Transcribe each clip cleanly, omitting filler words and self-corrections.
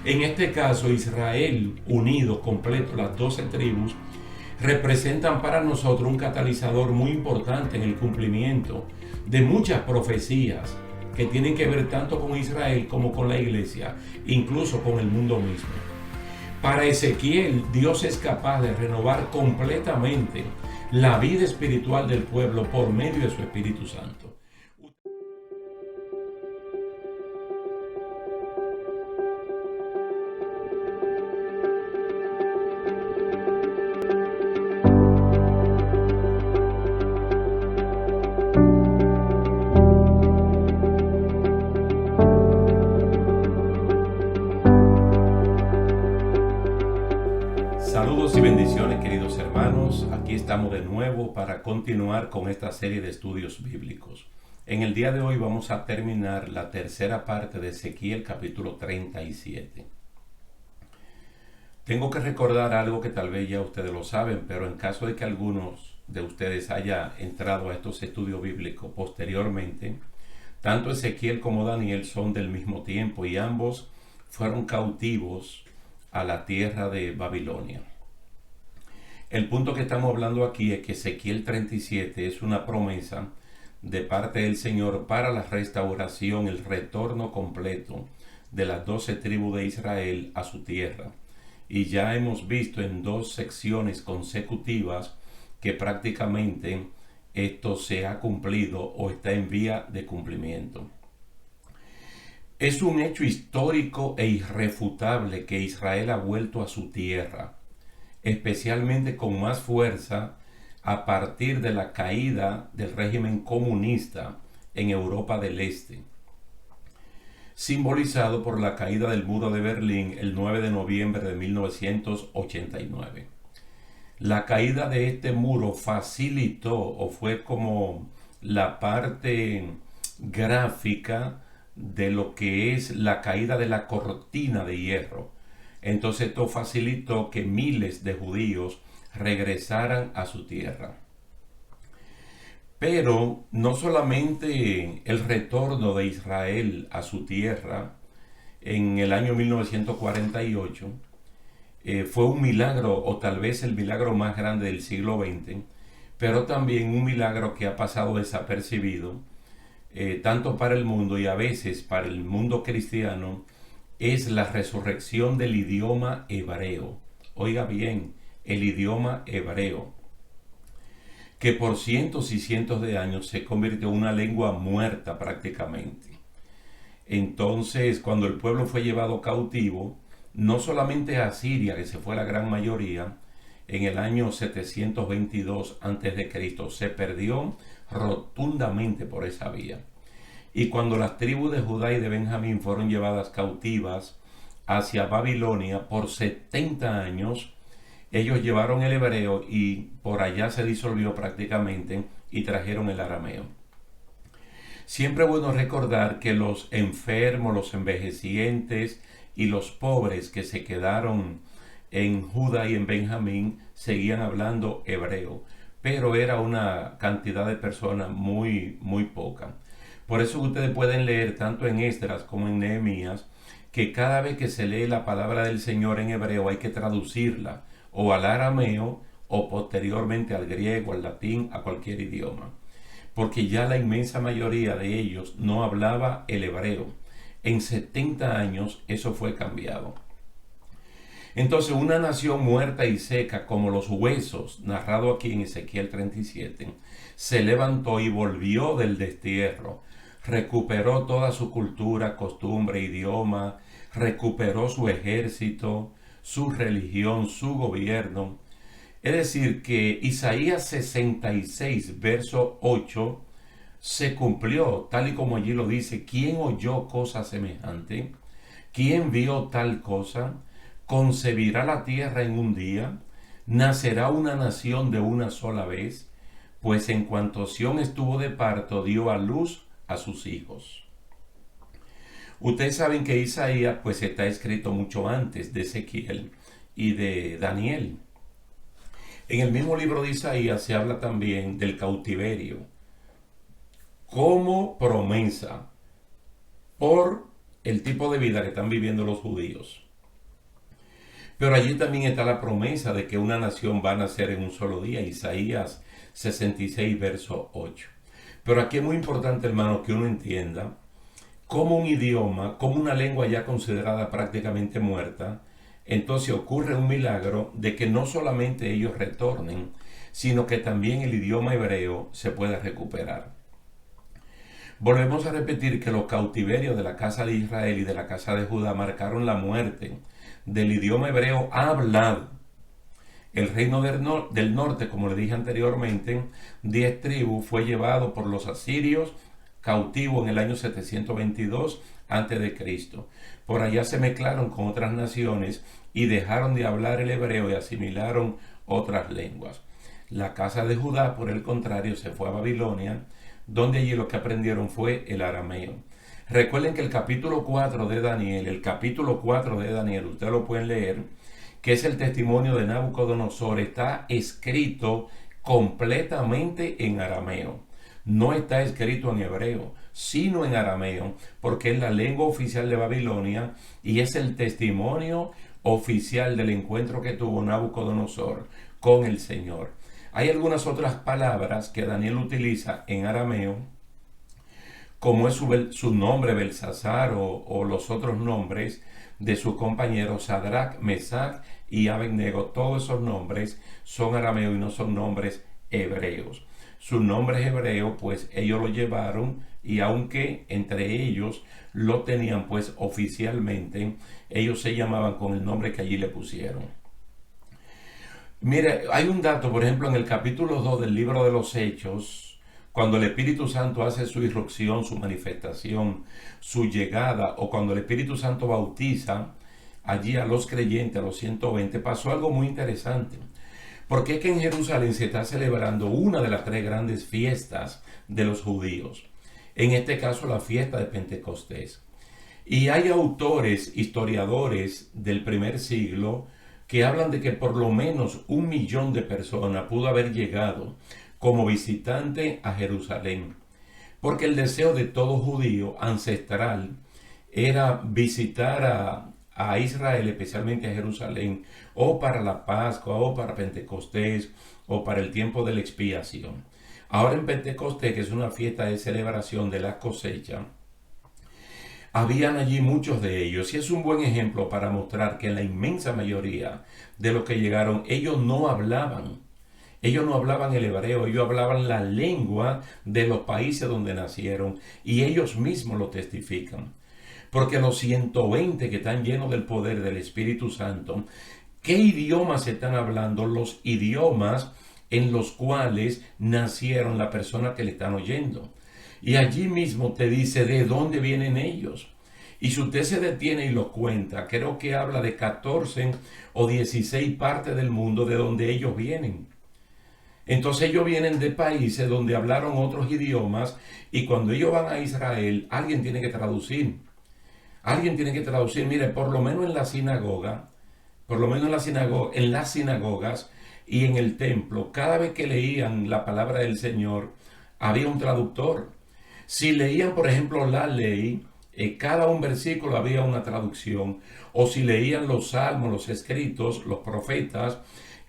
En este caso, Israel unido, completo, las 12 tribus, representan para nosotros un catalizador muy importante en el cumplimiento de muchas profecías que tienen que ver tanto con Israel como con la iglesia, incluso con el mundo mismo. Para Ezequiel, Dios es capaz de renovar completamente la vida espiritual del pueblo por medio de su Espíritu Santo. Saludos y bendiciones, queridos hermanos. Aquí estamos de nuevo para continuar con esta serie de estudios bíblicos. En el día de hoy vamos a terminar la tercera parte de Ezequiel capítulo 37. Tengo que recordar algo que tal vez ya ustedes lo saben, pero en caso de que algunos de ustedes haya entrado a estos estudios bíblicos posteriormente, tanto Ezequiel como Daniel son del mismo tiempo y ambos fueron cautivos a la tierra de Babilonia. El punto que estamos hablando aquí es que Ezequiel 37 es una promesa de parte del Señor para la restauración, el retorno completo de las 12 tribus de Israel a su tierra. Y ya hemos visto en 2 secciones consecutivas que prácticamente esto se ha cumplido o está en vía de cumplimiento. Es un hecho histórico e irrefutable que Israel ha vuelto a su tierra, especialmente con más fuerza a partir de la caída del régimen comunista en Europa del Este, simbolizado por la caída del muro de Berlín el 9 de noviembre de 1989. La caída de este muro facilitó o fue como la parte gráfica de lo que es la caída de la cortina de hierro. Entonces esto facilitó que miles de judíos regresaran a su tierra. Pero no solamente el retorno de Israel a su tierra en el año 1948 fue un milagro, o tal vez el milagro más grande del siglo XX, pero también un milagro que ha pasado desapercibido, tanto para el mundo y a veces para el mundo cristiano, es la resurrección del idioma hebreo. Oiga bien, el idioma hebreo, que por cientos y cientos de años se convirtió en una lengua muerta prácticamente. Entonces, cuando el pueblo fue llevado cautivo, no solamente a Siria, que se fue la gran mayoría, en el año 722 a.C., se perdió rotundamente por esa vía. Y cuando las tribus de Judá y de Benjamín fueron llevadas cautivas hacia Babilonia por 70 años, ellos llevaron el hebreo y por allá se disolvió prácticamente y trajeron el arameo. Siempre es bueno recordar que los enfermos, los envejecientes y los pobres que se quedaron en Judá y en Benjamín seguían hablando hebreo, pero era una cantidad de personas muy poca. Por eso ustedes pueden leer tanto en Esdras como en Nehemías que cada vez que se lee la palabra del Señor en hebreo hay que traducirla o al arameo o posteriormente al griego, al latín, a cualquier idioma, porque ya la inmensa mayoría de ellos no hablaba el hebreo. En 70 años eso fue cambiado. Entonces una nación muerta y seca como los huesos, narrado aquí en Ezequiel 37, se levantó y volvió del destierro, recuperó toda su cultura, costumbre, idioma, recuperó su ejército, su religión, su gobierno. Es decir, que Isaías 66, verso 8, se cumplió, tal y como allí lo dice. ¿Quién oyó cosa semejante? ¿Quién vio tal cosa? ¿Concebirá la tierra en un día? ¿Nacerá una nación de una sola vez? Pues en cuanto Sión estuvo de parto, dio a luz a sus hijos. Ustedes saben que Isaías pues está escrito mucho antes de Ezequiel y de Daniel. En el mismo libro de Isaías se habla también del cautiverio como promesa por el tipo de vida que están viviendo los judíos. Pero allí también está la promesa de que una nación va a nacer en un solo día, Isaías 66, verso 8. Pero aquí es muy importante, hermano, que uno entienda cómo un idioma, como una lengua ya considerada prácticamente muerta, entonces ocurre un milagro de que no solamente ellos retornen, sino que también el idioma hebreo se pueda recuperar. Volvemos a repetir que los cautiverios de la casa de Israel y de la casa de Judá marcaron la muerte del idioma hebreo hablado. El reino del norte, como le dije anteriormente, 10 tribus, fue llevado por los asirios cautivo en el año 722 a.C. Por allá se mezclaron con otras naciones y dejaron de hablar el hebreo y asimilaron otras lenguas. La casa de Judá, por el contrario, se fue a Babilonia, donde allí lo que aprendieron fue el arameo. Recuerden que el capítulo 4 de Daniel, ustedes lo pueden leer, que es el testimonio de Nabucodonosor, está escrito completamente en arameo. No está escrito en hebreo, sino en arameo, porque es la lengua oficial de Babilonia y es el testimonio oficial del encuentro que tuvo Nabucodonosor con el Señor. Hay algunas otras palabras que Daniel utiliza en arameo, como es su nombre Belsasar o los otros nombres de sus compañeros Sadrach, Mesach y Abednego. Todos esos nombres son arameos y no son nombres hebreos. Sus nombres hebreos, pues ellos lo llevaron, y aunque entre ellos lo tenían pues oficialmente, ellos se llamaban con el nombre que allí le pusieron. Mire, hay un dato, por ejemplo, en el capítulo 2 del libro de los Hechos, cuando el Espíritu Santo hace su irrupción, su manifestación, su llegada, o cuando el Espíritu Santo bautiza allí a los creyentes, a los 120, pasó algo muy interesante. Porque es que en Jerusalén se está celebrando una de las 3 grandes fiestas de los judíos. En este caso, la fiesta de Pentecostés. Y hay autores, historiadores del primer siglo, que hablan de que por lo menos 1 millón de personas pudo haber llegado como visitante a Jerusalén. Porque el deseo de todo judío ancestral era visitar a Israel, especialmente a Jerusalén, o para la Pascua, o para Pentecostés, o para el tiempo de la expiación. Ahora en Pentecostés, que es una fiesta de celebración de la cosecha, habían allí muchos de ellos, y es un buen ejemplo para mostrar que la inmensa mayoría de los que llegaron, ellos no hablaban el hebreo, ellos hablaban la lengua de los países donde nacieron, y ellos mismos lo testifican. Porque los 120 que están llenos del poder del Espíritu Santo, ¿qué idiomas están hablando? Los idiomas en los cuales nacieron la persona que le están oyendo. Y allí mismo te dice de dónde vienen ellos. Y si usted se detiene y lo cuenta, creo que habla de 14 o 16 partes del mundo de donde ellos vienen. Entonces ellos vienen de países donde hablaron otros idiomas, y cuando ellos van a Israel, alguien tiene que traducir. Mire, por lo menos en las sinagogas y en el templo, cada vez que leían la palabra del Señor, había un traductor. Si leían, por ejemplo, la ley, cada un versículo había una traducción. O si leían los salmos, los escritos, los profetas,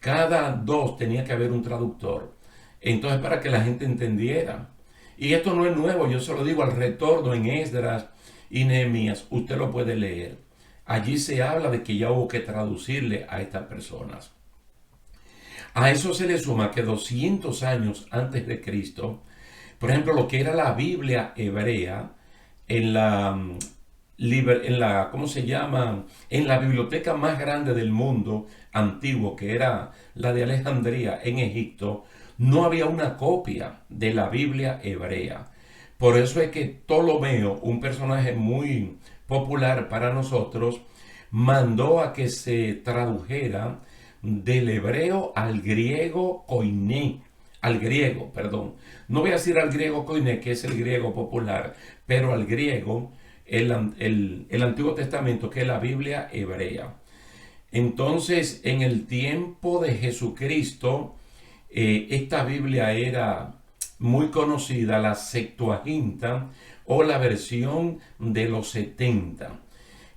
cada 2 tenía que haber un traductor. Entonces, para que la gente entendiera. Y esto no es nuevo, yo se lo digo, al retorno en Esdras y Nehemías, usted lo puede leer. Allí se habla de que ya hubo que traducirle a estas personas. A eso se le suma que 200 años antes de Cristo, por ejemplo, lo que era la Biblia hebrea, ¿cómo se llama? En la biblioteca más grande del mundo antiguo, que era la de Alejandría en Egipto, no había una copia de la Biblia hebrea. Por eso es que Ptolomeo, un personaje muy popular para nosotros, mandó a que se tradujera del hebreo al griego koiné, no voy a decir al griego koiné, que es el griego popular, pero al griego, el Antiguo Testamento, que es la Biblia hebrea. Entonces, en el tiempo de Jesucristo, esta Biblia era muy conocida, la Septuaginta, o la versión de los 70.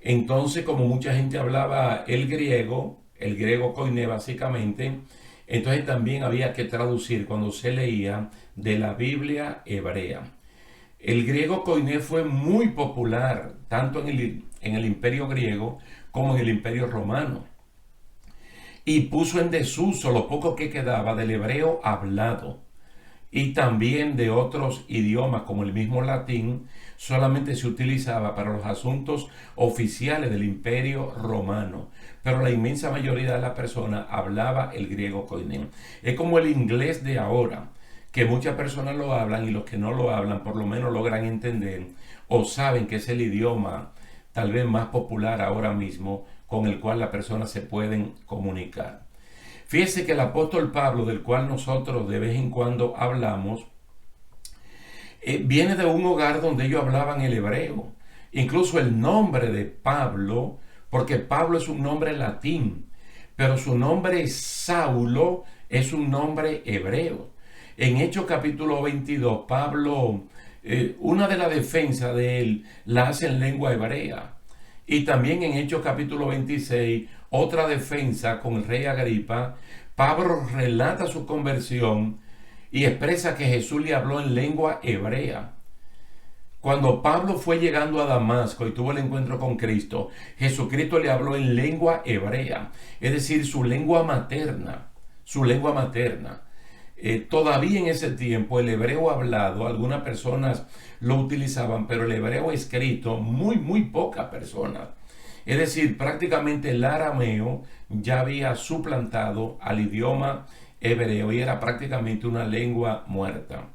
Entonces, como mucha gente hablaba el griego, el griego koiné básicamente. Entonces también había que traducir cuando se leía de la Biblia hebrea. El griego koiné fue muy popular tanto en el imperio griego como en el imperio romano, y puso en desuso lo poco que quedaba del hebreo hablado, y también de otros idiomas como el mismo latín. Solamente se utilizaba para los asuntos oficiales del imperio romano, pero la inmensa mayoría de las personas hablaba el griego koiné. Es como el inglés de ahora, que muchas personas lo hablan y los que no lo hablan por lo menos logran entender o saben que es el idioma tal vez más popular ahora mismo con el cual las personas se pueden comunicar. Fíjese que el apóstol Pablo, del cual nosotros de vez en cuando hablamos, viene de un hogar donde ellos hablaban el hebreo. Incluso el nombre de Pablo, porque Pablo es un nombre latín, pero su nombre Saulo es un nombre hebreo. En Hechos capítulo 22, Pablo, una de las defensas de él la hace en lengua hebrea. Y también en Hechos capítulo 26, otra defensa con el rey Agripa, Pablo relata su conversión y expresa que Jesús le habló en lengua hebrea. Cuando Pablo fue llegando a Damasco y tuvo el encuentro con Cristo, Jesucristo le habló en lengua hebrea, es decir, su lengua materna, su lengua materna. Todavía en ese tiempo el hebreo hablado, algunas personas lo utilizaban, pero el hebreo escrito, muy pocas personas. Es decir, prácticamente el arameo ya había suplantado al idioma hebreo y era prácticamente una lengua muerta.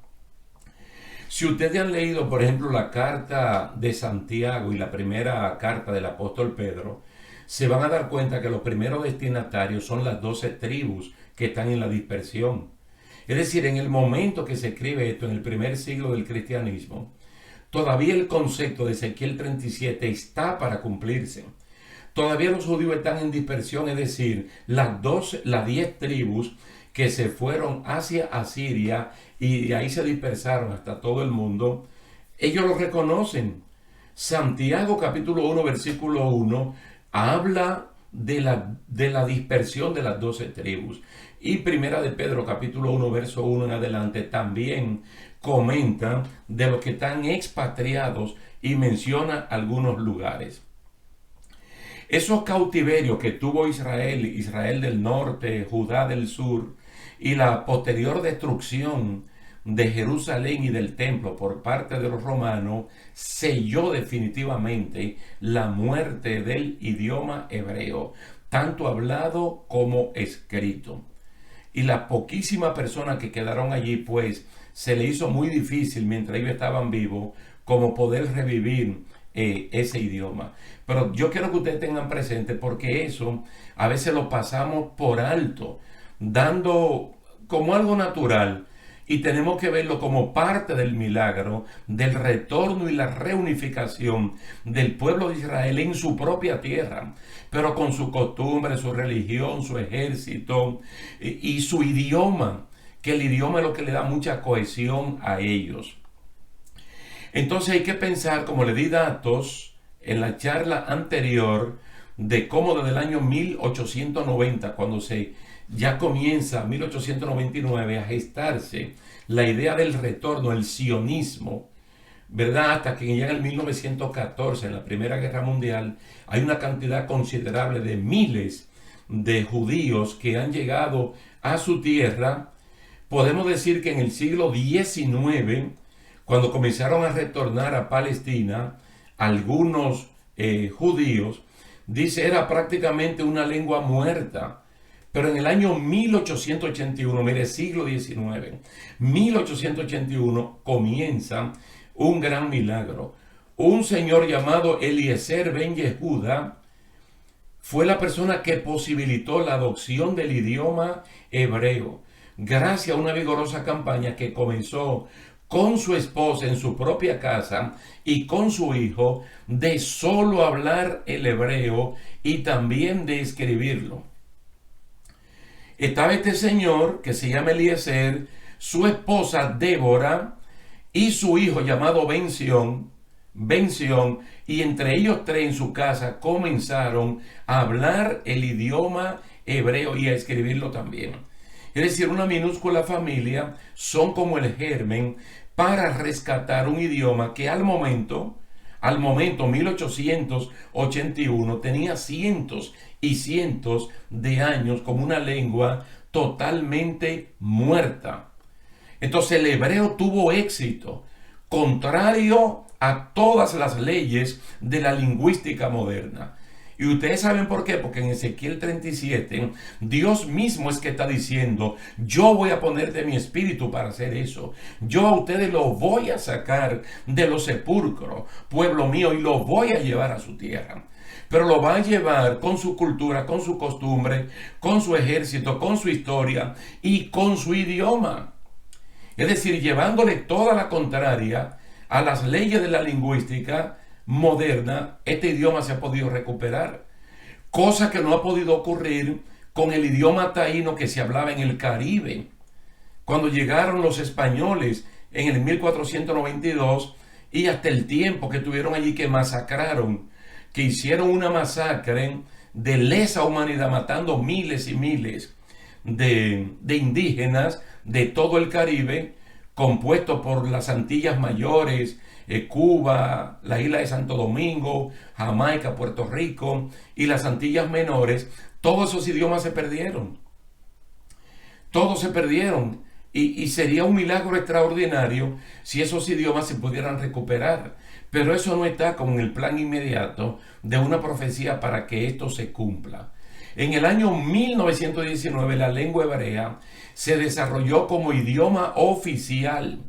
Si ustedes han leído, por ejemplo, la carta de Santiago y la primera carta del apóstol Pedro, se van a dar cuenta que los primeros destinatarios son las 12 tribus que están en la dispersión. Es decir, en el momento que se escribe esto, en el primer siglo del cristianismo, todavía el concepto de Ezequiel 37 está para cumplirse. Todavía los judíos están en dispersión, es decir, las 10 tribus que se fueron hacia Asiria y de ahí se dispersaron hasta todo el mundo, ellos lo reconocen. Santiago capítulo 1 versículo 1 habla de la dispersión de las 12 tribus. Y Primera de Pedro capítulo 1 verso 1 en adelante también comenta de los que están expatriados y menciona algunos lugares. Esos cautiverios que tuvo Israel del norte, Judá del sur, y la posterior destrucción de Jerusalén y del templo por parte de los romanos, selló definitivamente la muerte del idioma hebreo, tanto hablado como escrito. Y las poquísimas personas que quedaron allí, pues, se le hizo muy difícil mientras ellos estaban vivos, como poder revivir ese idioma. Pero yo quiero que ustedes tengan presente, porque eso a veces lo pasamos por alto, dando como algo natural, y tenemos que verlo como parte del milagro del retorno y la reunificación del pueblo de Israel en su propia tierra, pero con su costumbre, su religión, su ejército y su idioma, que el idioma es lo que le da mucha cohesión a ellos. Entonces hay que pensar, como le di datos en la charla anterior, de cómo desde el año 1890, cuando ya comienza 1899 a gestarse la idea del retorno, el sionismo, ¿verdad? Hasta que llega el 1914, en la Primera Guerra Mundial, hay una cantidad considerable de miles de judíos que han llegado a su tierra. Podemos decir que en el siglo XIX, cuando comenzaron a retornar a Palestina, algunos judíos, dice, era prácticamente una lengua muerta. Pero en el año 1881, mire, siglo XIX, 1881, comienza un gran milagro. Un señor llamado Eliezer ben Yehuda fue la persona que posibilitó la adopción del idioma hebreo, gracias a una vigorosa campaña que comenzó con su esposa en su propia casa y con su hijo, de solo hablar el hebreo y también de escribirlo. Estaba este señor que se llama Eliezer, su esposa Débora y su hijo llamado Ben-Sion, y entre ellos tres en su casa comenzaron a hablar el idioma hebreo y a escribirlo también. Es decir, una minúscula familia son como el germen para rescatar un idioma que al momento 1881, tenía cientos y cientos de años como una lengua totalmente muerta. Entonces el hebreo tuvo éxito, contrario a todas las leyes de la lingüística moderna. Y ustedes saben por qué, porque en Ezequiel 37, Dios mismo es que está diciendo, yo voy a poner de mi espíritu para hacer eso. Yo a ustedes los voy a sacar de los sepulcros, pueblo mío, y los voy a llevar a su tierra. Pero lo va a llevar con su cultura, con su costumbre, con su ejército, con su historia y con su idioma. Es decir, llevándole toda la contraria a las leyes de la lingüística moderna, este idioma se ha podido recuperar, cosa que no ha podido ocurrir con el idioma taíno que se hablaba en el Caribe. Cuando llegaron los españoles en el 1492 y hasta el tiempo que tuvieron allí, que masacraron, que hicieron una masacre de lesa humanidad, matando miles y miles de indígenas de todo el Caribe, compuesto por las Antillas Mayores, Cuba, la isla de Santo Domingo, Jamaica, Puerto Rico y las Antillas Menores. Todos esos idiomas se perdieron. Todos se perdieron. Y sería un milagro extraordinario si esos idiomas se pudieran recuperar. Pero eso no está como en el plan inmediato de una profecía para que esto se cumpla. En el año 1919 la lengua hebrea se desarrolló como idioma oficial,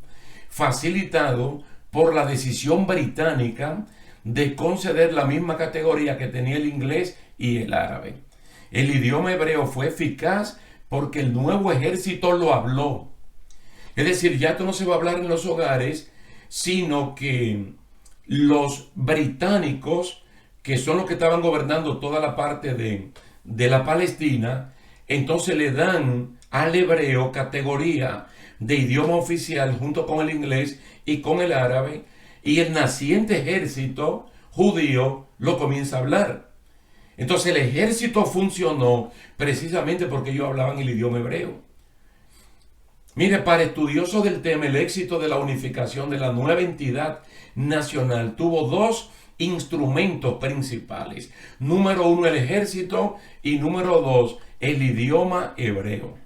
facilitado por la decisión británica de conceder la misma categoría que tenía el inglés y el árabe. El idioma hebreo fue eficaz porque el nuevo ejército lo habló. Es decir, ya esto no se va a hablar en los hogares, sino que los británicos, que son los que estaban gobernando toda la parte de la Palestina, entonces le dan al hebreo categoría de idioma oficial junto con el inglés y con el árabe, y el naciente ejército judío lo comienza a hablar. Entonces el ejército funcionó precisamente porque ellos hablaban el idioma hebreo. Mire, para estudiosos del tema, el éxito de la unificación de la nueva entidad nacional tuvo dos instrumentos principales. Número uno, el ejército, y número dos, el idioma hebreo.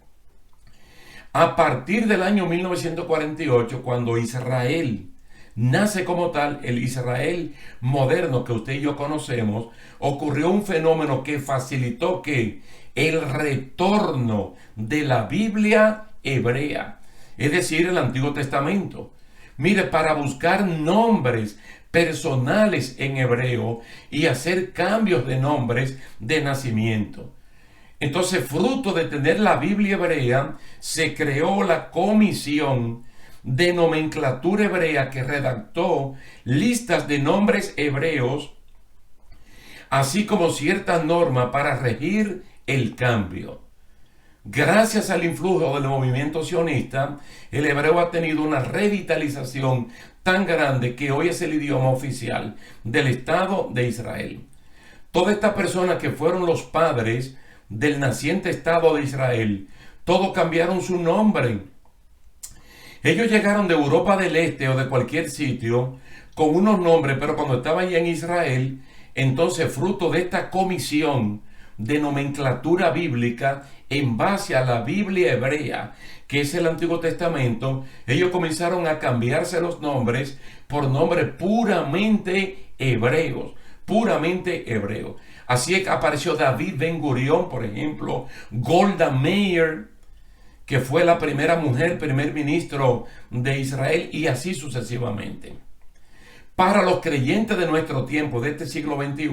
A partir del año 1948, cuando Israel nace como tal, el Israel moderno que usted y yo conocemos, ocurrió un fenómeno que facilitó que el retorno de la Biblia hebrea, es decir, el Antiguo Testamento. Mire, para buscar nombres personales en hebreo y hacer cambios de nombres de nacimiento. Entonces, fruto de tener la Biblia hebrea, se creó la Comisión de Nomenclatura Hebrea, que redactó listas de nombres hebreos, así como ciertas normas para regir el cambio. Gracias al influjo del movimiento sionista, el hebreo ha tenido una revitalización tan grande que hoy es el idioma oficial del Estado de Israel. Todas estas personas que fueron los padres del naciente Estado de Israel, todos cambiaron su nombre. Ellos llegaron de Europa del Este o de cualquier sitio con unos nombres, pero cuando estaban ya en Israel, entonces fruto de esta comisión de nomenclatura bíblica en base a la Biblia hebrea, que es el Antiguo Testamento, ellos comenzaron a cambiarse los nombres por nombres puramente hebreos, puramente hebreos. Así apareció David Ben Gurión, por ejemplo, Golda Meir, que fue la primera mujer primer ministro de Israel, y así sucesivamente. Para los creyentes de nuestro tiempo, de este siglo XXI,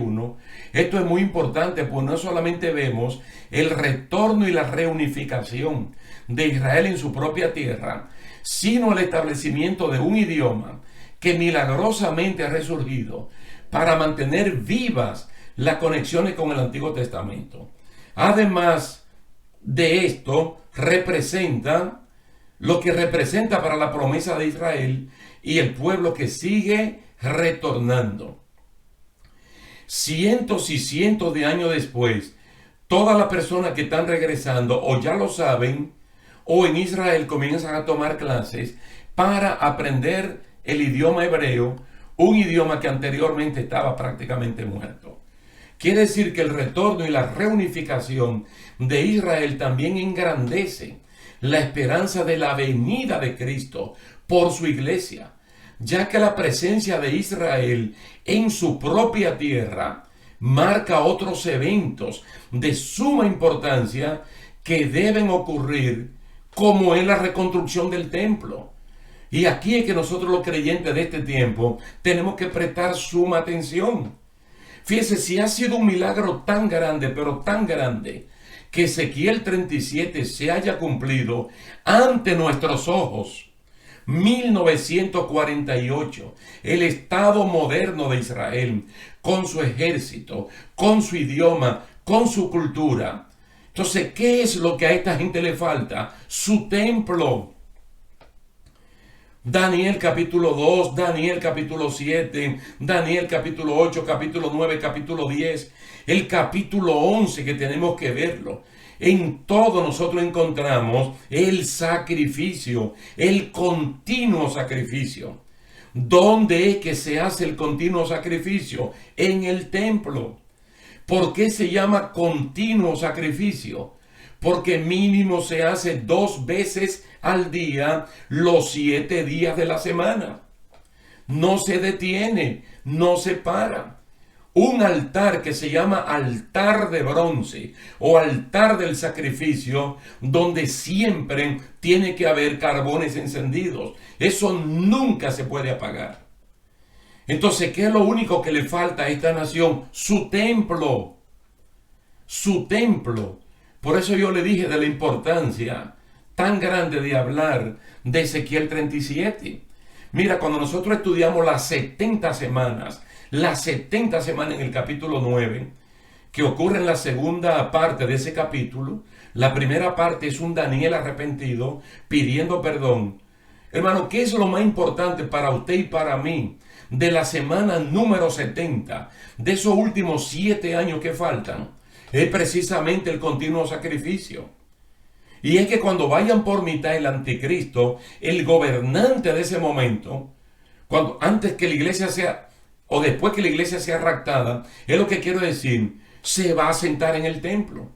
esto es muy importante, pues no solamente vemos el retorno y la reunificación de Israel en su propia tierra, sino el establecimiento de un idioma que milagrosamente ha resurgido para mantener vivas las conexiones con el Antiguo Testamento. Además de esto, representa lo que representa para la promesa de Israel y el pueblo que sigue retornando. Cientos y cientos de años después, Todas las personas que están regresando o ya lo saben o en Israel comienzan a tomar clases para aprender el idioma hebreo, un idioma que anteriormente estaba prácticamente muerto. Quiere decir que el retorno y la reunificación de Israel también engrandece la esperanza de la venida de Cristo por su iglesia, ya que la presencia de Israel en su propia tierra marca otros eventos de suma importancia que deben ocurrir, como es la reconstrucción del templo. Y aquí es que nosotros los creyentes de este tiempo tenemos que prestar suma atención. Fíjese, si ha sido un milagro tan grande, pero tan grande, que Ezequiel 37 se haya cumplido ante nuestros ojos. 1948, el Estado moderno de Israel, con su ejército, con su idioma, con su cultura. Entonces, ¿qué es lo que a esta gente le falta? Su templo. Daniel capítulo 2, Daniel capítulo 7, Daniel capítulo 8, capítulo 9, capítulo 10, el capítulo 11 que tenemos que verlo. En todo nosotros encontramos el sacrificio, el continuo sacrificio. ¿Dónde es que se hace el continuo sacrificio? En el templo. ¿Por qué se llama continuo sacrificio? Porque mínimo se hace 2 veces al día los 7 días de la semana. No se detiene, no se para. Un altar que se llama altar de bronce o altar del sacrificio, donde siempre tiene que haber carbones encendidos. Eso nunca se puede apagar. Entonces, ¿qué es lo único que le falta a esta nación? Su templo. Su templo. Por eso yo le dije de la importancia tan grande de hablar de Ezequiel 37. Mira, cuando nosotros estudiamos las 70 semanas en el capítulo 9, que ocurre en la segunda parte de ese capítulo, la primera parte es un Daniel arrepentido pidiendo perdón. Hermano, ¿qué es lo más importante para usted y para mí de la semana número 70, de esos últimos 7 años que faltan? Es precisamente el continuo sacrificio. Y es que cuando vayan por mitad el anticristo, el gobernante de ese momento, antes que la iglesia sea, o después que la iglesia sea raptada, es lo que quiero decir, se va a sentar en el templo.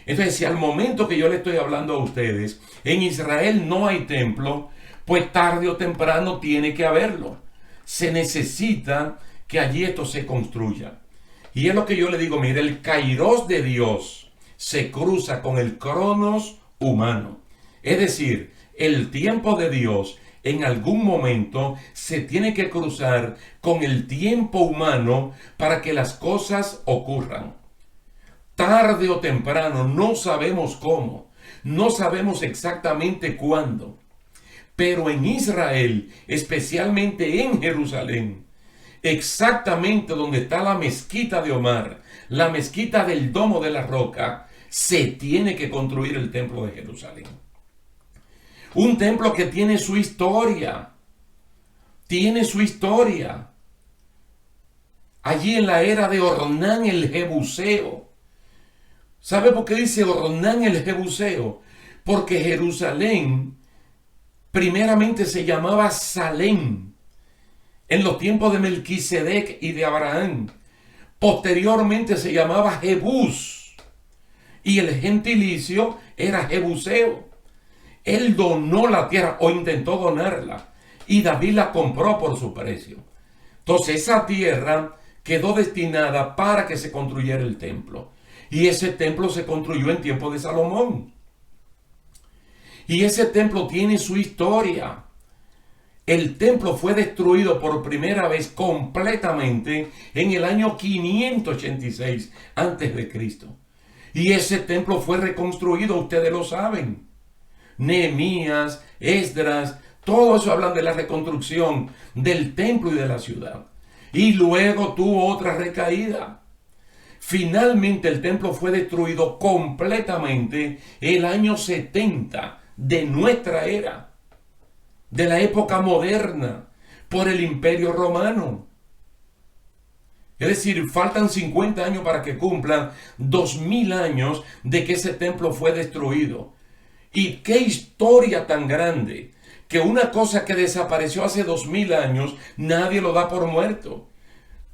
Entonces, si al momento que yo le estoy hablando a ustedes, en Israel no hay templo, pues tarde o temprano tiene que haberlo. Se necesita que allí esto se construya. Y es lo que yo le digo, mire, el kairos de Dios se cruza con el cronos humano. Es decir, el tiempo de Dios en algún momento se tiene que cruzar con el tiempo humano para que las cosas ocurran. Tarde o temprano, no sabemos cómo, no sabemos exactamente cuándo, pero en Israel, especialmente en Jerusalén, exactamente donde está la mezquita de Omar, la mezquita del Domo de la Roca, se tiene que construir el templo de Jerusalén. Un templo que tiene su historia. Tiene su historia. Allí en la era de Ornán el Jebuseo. ¿Sabe por qué dice Ornán el Jebuseo? Porque Jerusalén primeramente se llamaba Salem en los tiempos de Melquisedec y de Abraham. Posteriormente se llamaba Jebús y el gentilicio era Jebuseo. Él donó la tierra o intentó donarla y David la compró por su precio. Entonces esa tierra quedó destinada para que se construyera el templo. Y ese templo se construyó en tiempo de Salomón. Y ese templo tiene su historia. El templo fue destruido por primera vez completamente en el año 586 a.C. Y ese templo fue reconstruido, ustedes lo saben. Nehemías, Esdras, todo eso hablan de la reconstrucción del templo y de la ciudad. Y luego tuvo otra recaída. Finalmente el templo fue destruido completamente el año 70 de nuestra era, de la época moderna, por el Imperio Romano. Es decir, faltan 50 años para que cumplan 2000 años de que ese templo fue destruido. Y qué historia tan grande, que una cosa que desapareció hace 2000 años, nadie lo da por muerto.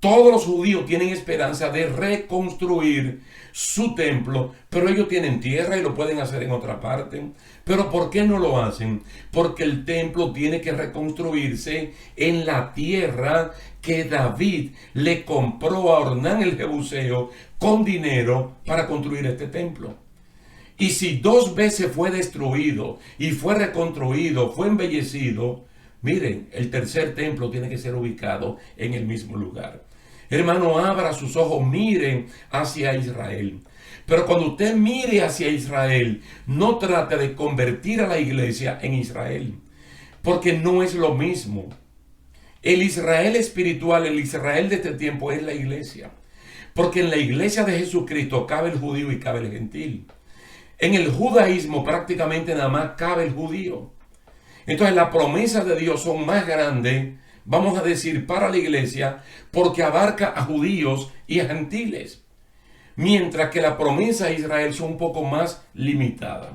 Todos los judíos tienen esperanza de reconstruir su templo, pero ellos tienen tierra y lo pueden hacer en otra parte. Pero ¿por qué no lo hacen? Porque el templo tiene que reconstruirse en la tierra que David le compró a Ornán el Jebuseo con dinero para construir este templo. Y si 2 veces fue destruido y fue reconstruido, fue embellecido, miren, el tercer templo tiene que ser ubicado en el mismo lugar. Hermano, abra sus ojos, miren hacia Israel. Pero cuando usted mire hacia Israel, no trate de convertir a la iglesia en Israel, porque no es lo mismo. El Israel espiritual, el Israel de este tiempo es la iglesia, porque en la iglesia de Jesucristo cabe el judío y cabe el gentil. En el judaísmo prácticamente nada más cabe el judío. Entonces las promesas de Dios son más grandes, vamos a decir, para la iglesia, porque abarca a judíos y a gentiles. Mientras que la promesa a Israel son un poco más limitadas.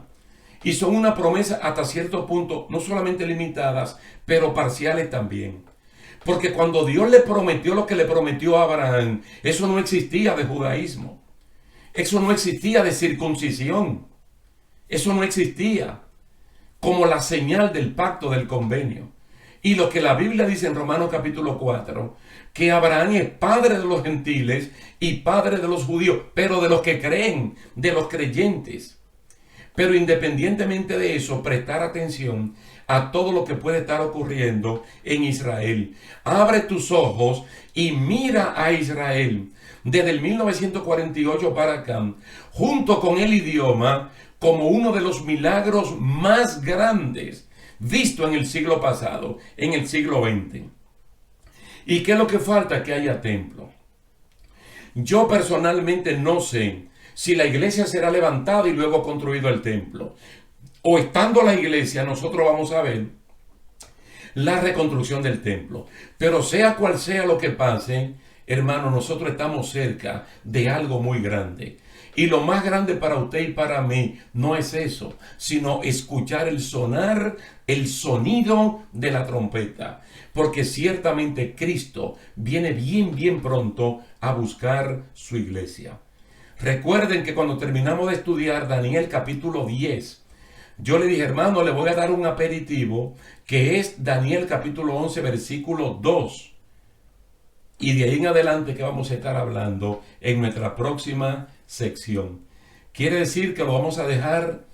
Y son una promesa hasta cierto punto, no solamente limitadas, pero parciales también. Porque cuando Dios le prometió lo que le prometió a Abraham, eso no existía de judaísmo. Eso no existía de circuncisión. Eso no existía como la señal del pacto del convenio. Y lo que la Biblia dice en Romanos capítulo 4, que Abraham es padre de los gentiles y padre de los judíos, pero de los que creen, de los creyentes. Pero independientemente de eso, prestar atención a todo lo que puede estar ocurriendo en Israel. Abre tus ojos y mira a Israel desde el 1948 para acá, junto con el idioma, como uno de los milagros más grandes visto en el siglo pasado, en el siglo XX. ¿Y qué es lo que falta? Que haya templo. Yo personalmente no sé si la iglesia será levantada y luego construido el templo, o estando la iglesia nosotros vamos a ver la reconstrucción del templo. Pero sea cual sea lo que pase, hermano, nosotros estamos cerca de algo muy grande. Y lo más grande para usted y para mí no es eso, sino escuchar el sonar, el sonido de la trompeta. Porque ciertamente Cristo viene bien pronto a buscar su iglesia. Recuerden que cuando terminamos de estudiar Daniel capítulo 10, yo le dije, hermano, le voy a dar un aperitivo que es Daniel capítulo 11, versículo 2. Y de ahí en adelante que vamos a estar hablando en nuestra próxima sección. Quiere decir que lo vamos a dejar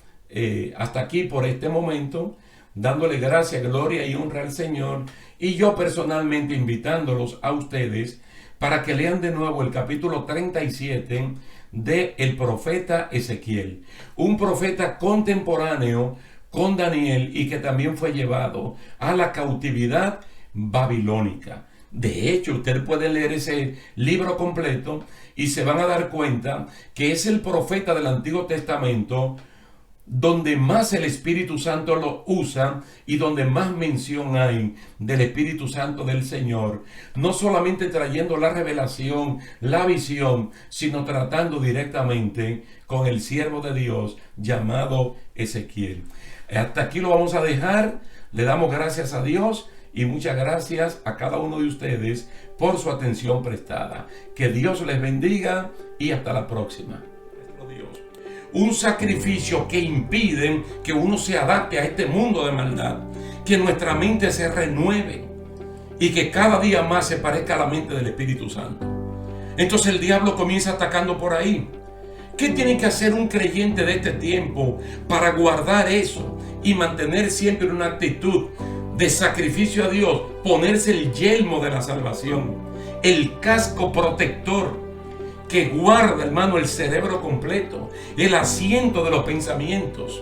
hasta aquí por este momento, dándole gracia, gloria y honra al Señor, y yo personalmente invitándolos a ustedes para que lean de nuevo el capítulo 37 de el profeta Ezequiel, un profeta contemporáneo con Daniel y que también fue llevado a la cautividad babilónica. De hecho, usted puede leer ese libro completo y se van a dar cuenta que es el profeta del Antiguo Testamento donde más el Espíritu Santo lo usa y donde más mención hay del Espíritu Santo del Señor, no solamente trayendo la revelación, la visión, sino tratando directamente con el siervo de Dios llamado Ezequiel. Hasta aquí lo vamos a dejar. Le damos gracias a Dios y muchas gracias a cada uno de ustedes por su atención prestada. Que Dios les bendiga y hasta la próxima. Un sacrificio que impide que uno se adapte a este mundo de maldad, que nuestra mente se renueve y que cada día más se parezca a la mente del Espíritu Santo. Entonces el diablo comienza atacando por ahí. ¿Qué tiene que hacer un creyente de este tiempo para guardar eso y mantener siempre una actitud de sacrificio a Dios? Ponerse el yelmo de la salvación, el casco protector que guarda, hermano, el cerebro completo, el asiento de los pensamientos,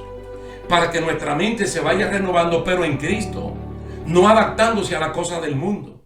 para que nuestra mente se vaya renovando, pero en Cristo, no adaptándose a las cosas del mundo.